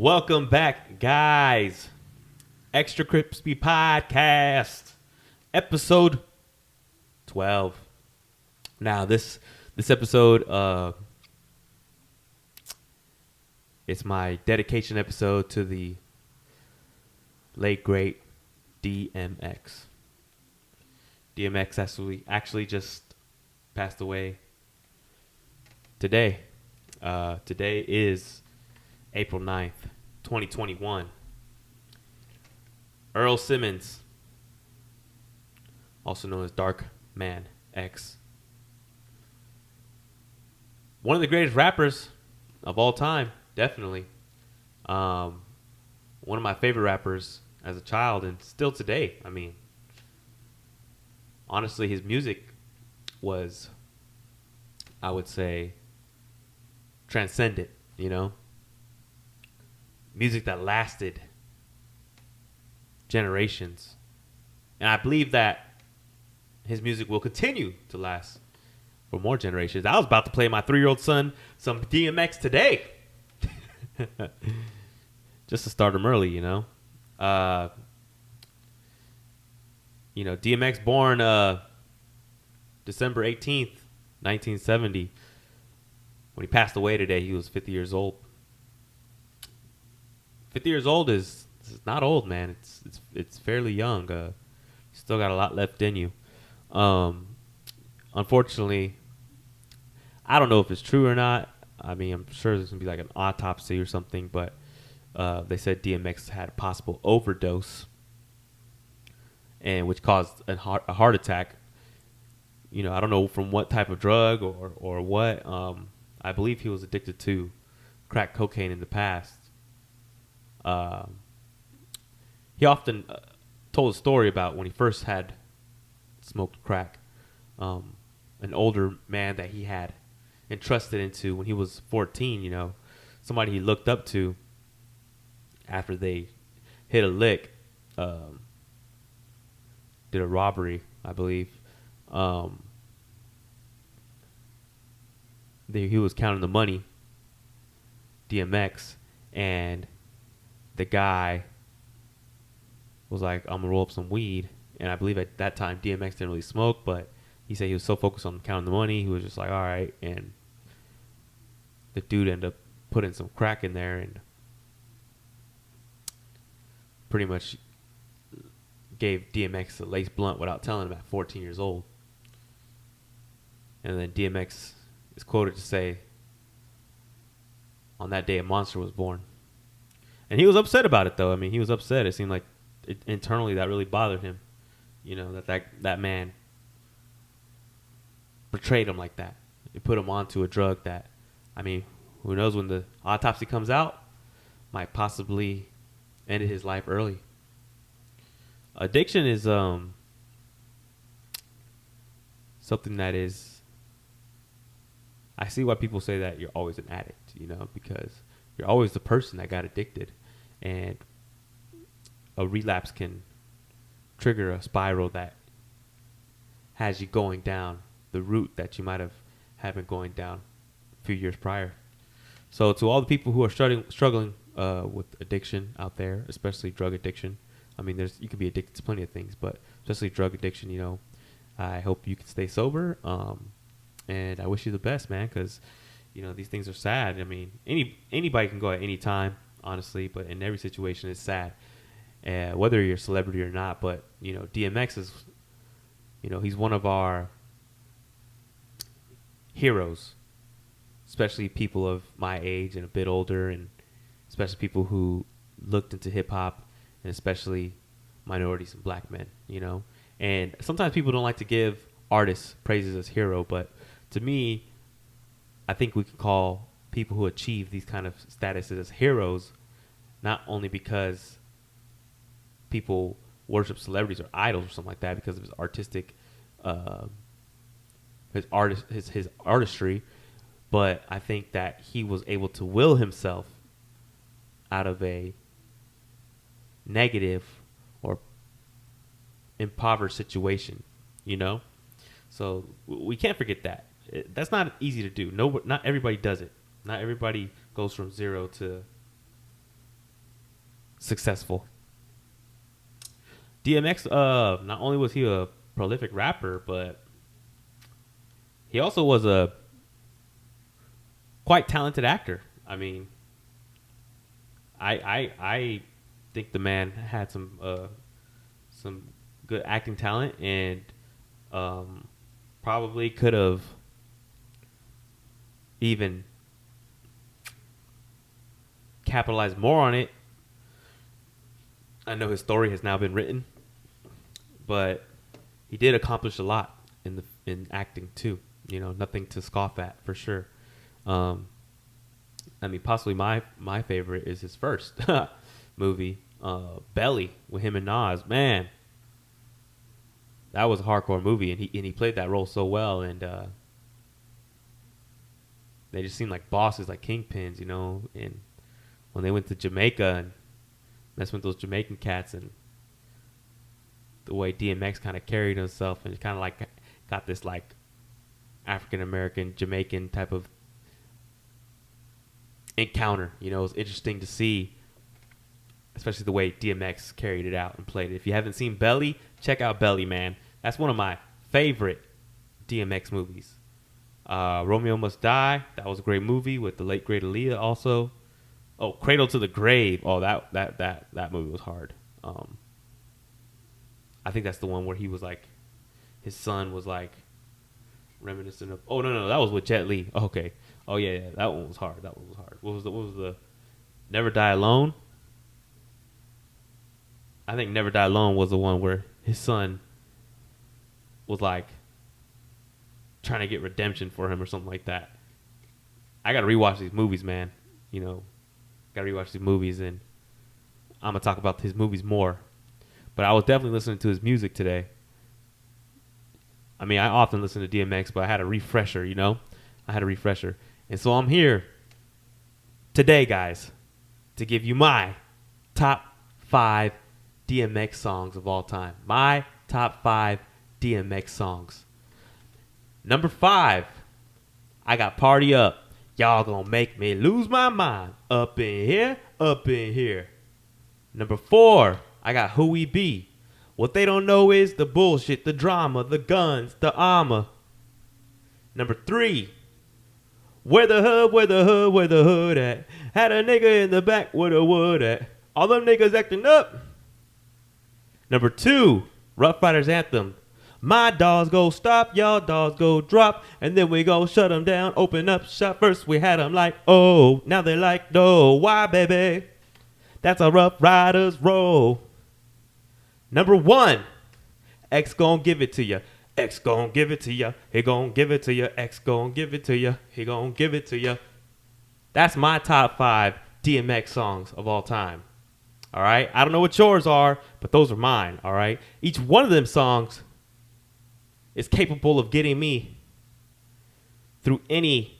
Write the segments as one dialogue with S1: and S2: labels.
S1: Welcome back, guys. Extra Crispy Podcast, episode 12. Now, this episode, it's my dedication episode to the late great DMX. DMX actually just passed away today. Today is April 9th, 2021. Earl Simmons, also known as Dark Man X. One of the greatest rappers of all time, definitely. One of my favorite rappers as a child and still today. I mean, honestly, his music was, I would say, transcendent, you know? Music that lasted generations. And I believe that his music will continue to last for more generations. I was about to play my 3-year-old son some DMX today. Just to start him early, you know. DMX born December 18th, 1970. When he passed away today, he was 50 years old. 50 years old is not old, man. It's fairly young. You still got a lot left in you. Unfortunately, I don't know if it's true or not. I mean, I'm sure there's going to be like an autopsy or something, but they said DMX had a possible overdose, and which caused a heart attack. You know, I don't know from what type of drug or what. I believe he was addicted to crack cocaine in the past. He often told a story about when he first had smoked crack. An older man that he had entrusted into when he was 14, you know, somebody he looked up to after they hit a lick, did a robbery, I believe. He was counting the money, DMX, and the guy was like, I'm gonna roll up some weed. And I believe at that time DMX didn't really smoke, but he said he was so focused on counting the money, he was just like, all right. And the dude ended up putting some crack in there and pretty much gave DMX a lace blunt without telling him at 14 years old. And then DMX is quoted to say, on that day a monster was born. And he was upset about it, though. I mean, he was upset. It seemed like internally that really bothered him. You know, that man betrayed him like that. It put him onto a drug that, I mean, who knows when the autopsy comes out, might possibly ended his life early. Addiction is something that is, I see why people say that you're always an addict, you know, because you're always the person that got addicted. And a relapse can trigger a spiral that has you going down the route that you might have been going down a few years prior. So to all the people who are struggling with addiction out there, especially drug addiction, I mean, you can be addicted to plenty of things, but especially drug addiction, you know, I hope you can stay sober. And I wish you the best, man, because, you know, these things are sad. I mean, anybody can go at any time, honestly, but in every situation it's sad, whether you're a celebrity or not. But, you know, DMX is, you know, he's one of our heroes, especially people of my age and a bit older, and especially people who looked into hip-hop, and especially minorities and black men, you know. And sometimes people don't like to give artists praises as hero, but to me, I think we can call people who achieve these kind of statuses as heroes, not only because people worship celebrities or idols or something like that because of his artistic, his artistry, but I think that he was able to will himself out of a negative or impoverished situation, you know? So we can't forget that. That's not easy to do. No, not everybody does it. Not everybody goes from zero to successful. DMX, not only was he a prolific rapper, but he also was a quite talented actor. I mean, I think the man had some good acting talent, and probably could have even capitalized more on it. I know his story has now been written, but he did accomplish a lot in acting too. You know, nothing to scoff at for sure. I mean, possibly my favorite is his first movie, Belly, with him and Nas. Man, that was a hardcore movie, and he played that role so well, and they just seemed like bosses, like kingpins, you know. And when they went to Jamaica and messed with those Jamaican cats, and the way DMX kind of carried himself, and kind of like got this like African American Jamaican type of encounter. You know, it was interesting to see, especially the way DMX carried it out and played it. If you haven't seen Belly, check out Belly, man. That's one of my favorite DMX movies. Romeo Must Die, that was a great movie with the late great Aaliyah also. Oh, Cradle to the Grave. Oh, that movie was hard. I think that's the one where he was like, his son was like reminiscent of. Oh no, that was with Jet Li. Oh, okay. Oh yeah, that one was hard. What was the Never Die Alone? I think Never Die Alone was the one where his son was like trying to get redemption for him or something like that. I gotta rewatch these movies, man. You know, gotta rewatch these movies, and I'm gonna talk about his movies more. But I was definitely listening to his music today. I mean, I often listen to DMX, but I had a refresher, you know? I had a refresher. And so I'm here today, guys, to give you my top 5 DMX songs of all time. My top 5 DMX songs. Number 5, I got Party Up. Y'all gonna make me lose my mind. Up in here, up in here. Number 4, I got Who We Be. What they don't know is the bullshit, the drama, the guns, the armor. Number 3, where the hood at? Had a nigga in the back with a wood at. All them niggas acting up. Number 2, Rough Riders Anthem. My dogs go stop, y'all dogs go drop, and then we go shut them down, open up shop. First we had them like, oh, now they like, no, why, baby? That's a Rough Riders roll. Number 1, X gon' give it to ya. X gon' give it to ya. He gon' give it to ya. X gon' give it to ya. He gon' give it to ya. That's my top 5 DMX songs of all time. All right? I don't know what yours are, but those are mine. All right? Each one of them songs is capable of getting me through any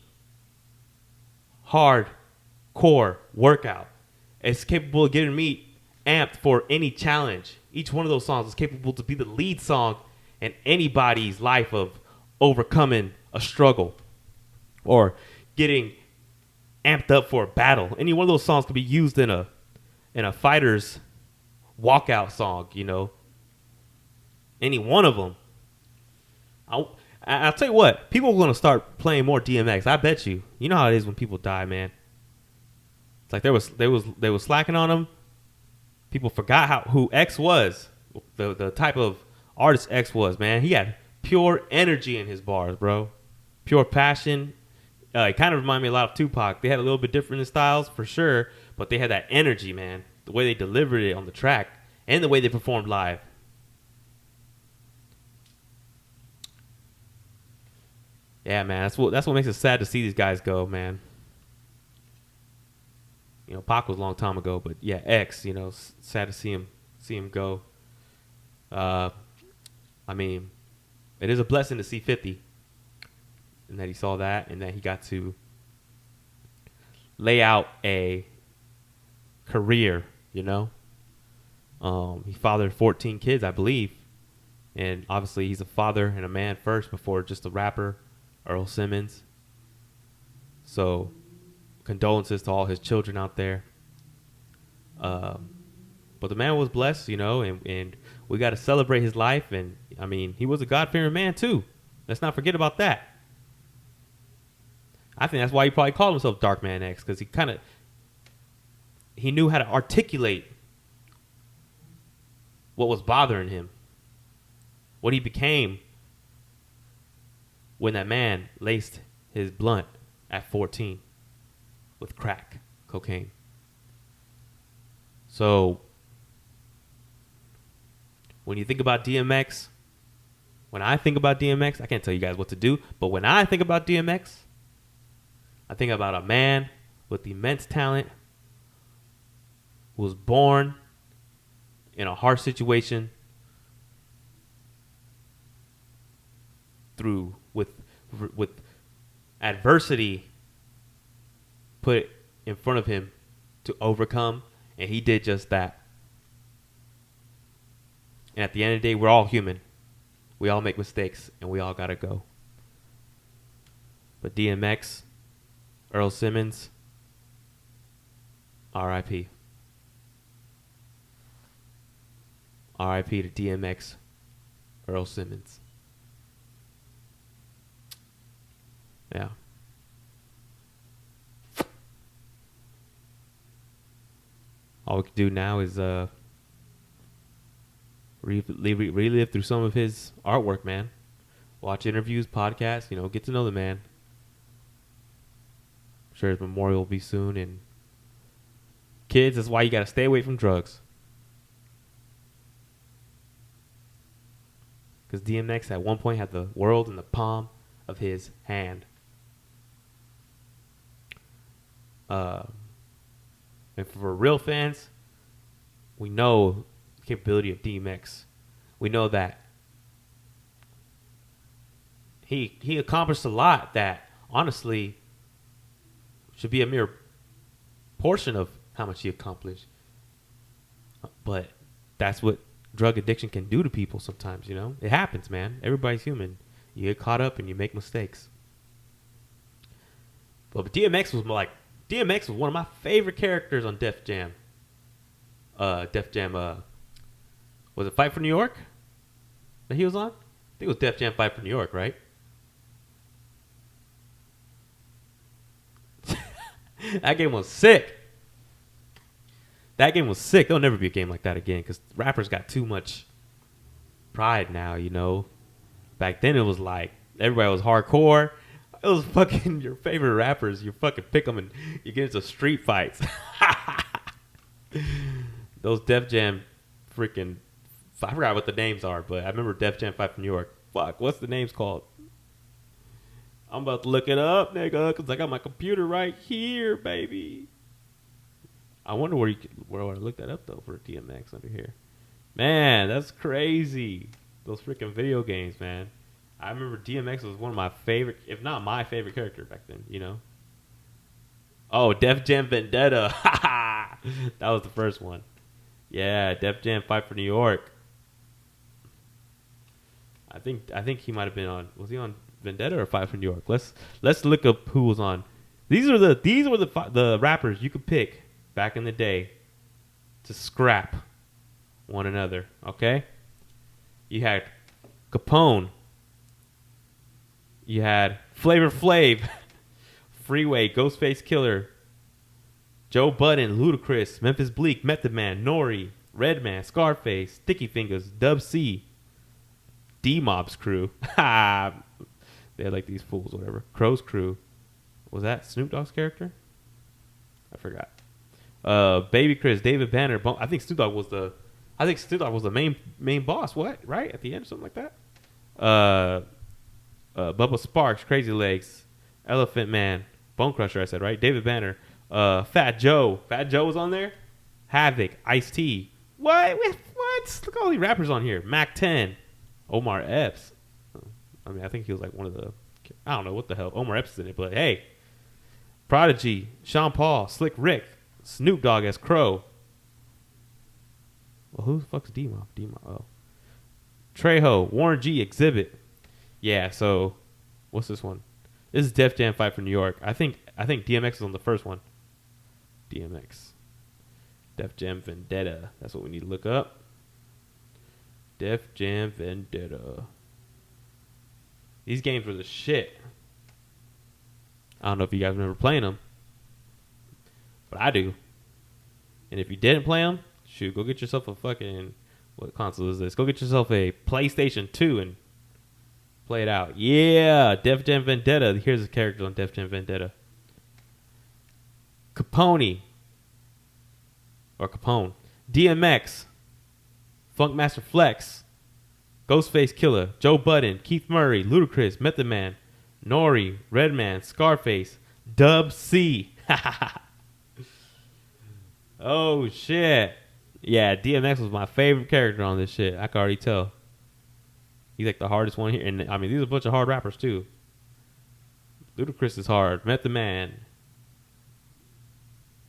S1: hardcore workout. It's capable of getting me amped for any challenge. Each one of those songs is capable to be the lead song in anybody's life of overcoming a struggle or getting amped up for a battle. Any one of those songs could be used in a fighter's walkout song, you know. Any one of them. I'll tell you what, people are going to start playing more DMX. I bet you. You know how it is when people die, man. It's like they was slacking on him. People forgot who X was, the type of artist X was, man. He had pure energy in his bars, bro. Pure passion. It kind of reminded me a lot of Tupac. They had a little bit different in styles, for sure, but they had that energy, man. The way they delivered it on the track and the way they performed live. Yeah, man, that's what makes it sad to see these guys go, man. You know, Pac was a long time ago, but yeah, X, you know, sad to see him go. I mean, it is a blessing to see 50, and that he saw that, and that he got to lay out a career, you know. He fathered 14 kids, I believe, and obviously he's a father and a man first before just a rapper. Earl Simmons. So, condolences to all his children out there. But the man was blessed, and we got to celebrate his life. And, I mean, he was a God-fearing man, too. Let's not forget about that. I think that's why he probably called himself Dark Man X, because he knew how to articulate what was bothering him, what he became when that man laced his blunt at 14 with crack cocaine. So when you think about DMX, when I think about DMX, I can't tell you guys what to do, but when I think about DMX, I think about a man with immense talent who was born in a harsh situation with adversity put in front of him to overcome, and he did just that. And at the end of the day, we're all human. We all make mistakes, and we all gotta go. But DMX, Earl Simmons, R.I.P. R.I.P. to DMX, Earl Simmons. Yeah. All we can do now is relive through some of his artwork, man. Watch interviews, podcasts, get to know the man. I'm sure his memorial will be soon. And kids, that's why you got to stay away from drugs. Because DMX at one point had the world in the palm of his hand. And for real fans, we know the capability of DMX. We know that he accomplished a lot that honestly should be a mere portion of how much he accomplished. But that's what drug addiction can do to people sometimes, It happens, man. Everybody's human. You get caught up and you make mistakes. But DMX was one of my favorite characters on Def Jam. Was it Fight for New York that he was on? I think it was Def Jam Fight for New York, right? That game was sick. There'll never be a game like that again because rappers got too much pride now, Back then it was like everybody was hardcore. It was fucking your favorite rappers. You fucking pick them and you get into street fights. Those Def Jam freaking... I forgot what the names are, but I remember Def Jam Fight from New York. Fuck, what's the names called? I'm about to look it up, nigga, because I got my computer right here, baby. I wonder where I look that up, though, for DMX under here. Man, that's crazy. Those freaking video games, man. I remember DMX was one of my favorite, if not my favorite character back then, Oh, Def Jam Vendetta. That was the first one. Yeah, Def Jam Fight for New York. I think he might have been on. Was he on Vendetta or Fight for New York? Let's look up who was on. These were the rappers you could pick back in the day to scrap one another. Okay, you had Capone. You had Flavor Flav, Freeway, Ghostface Killer, Joe Budden, Ludacris, Memphis Bleak, Method Man, Nori, Redman, Scarface, Sticky Fingers, Dub C, D-Mob's crew. They had like these fools, whatever. Crow's crew. Was that Snoop Dogg's character? I forgot. Baby Chris, David Banner. I think Snoop Dogg was the main boss. What? Right at the end, something like that. Bubba Sparks, Crazy Legs, Elephant Man, Bone Crusher. I said right. David Banner. Fat Joe. Fat Joe was on there. Havoc, Ice-T. What? Look at all these rappers on here. Mac 10, Omar Epps. I mean, I think he was like one of the. I don't know what the hell. Omar Epps is in it, but hey. Prodigy, Sean Paul, Slick Rick, Snoop Dogg as Crow. Well, who the fuck's D-Mob? Oh. Trejo, Warren G, Exhibit. Yeah, so what's this one? This is Def Jam Fight for New York. I think DMX is on the first one. DMX. Def Jam Vendetta. That's what we need to look up. Def Jam Vendetta. These games were the shit. I don't know if you guys remember playing them, but I do. And if you didn't play them, shoot, go get yourself a fucking, what console is this? Go get yourself a PlayStation 2 and play it out. Yeah, Def Jam Vendetta. Here's a character on Def Jam Vendetta. Capone. DMX. Funkmaster Flex. Ghostface Killer. Joe Budden. Keith Murray. Ludacris. Method Man. Nori. Redman. Scarface. Dub C. Oh, shit. Yeah, DMX was my favorite character on this shit. I can already tell. He's like the hardest one here. And, I mean, these are a bunch of hard rappers, too. Ludacris is hard. Method Man.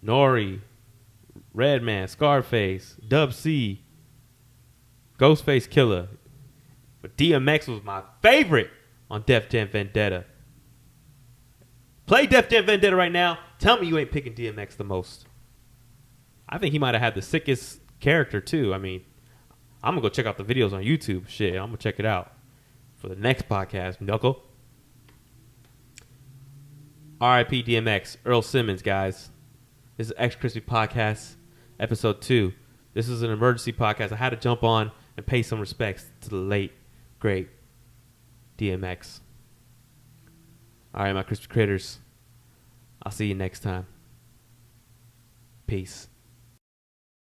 S1: Nori. Redman. Scarface. Dub C. Ghostface Killer. But DMX was my favorite on Def Jam Vendetta. Play Def Jam Vendetta right now. Tell me you ain't picking DMX the most. I think he might have had the sickest character, too. I mean, I'm going to go check out the videos on YouTube. Shit, I'm going to check it out for the next podcast, Knuckle. R.I.P. DMX, Earl Simmons, guys. This is X Krispy Podcast, Episode 2. This is an emergency podcast. I had to jump on and pay some respects to the late, great DMX. All right, my Krispy Critters. I'll see you next time. Peace.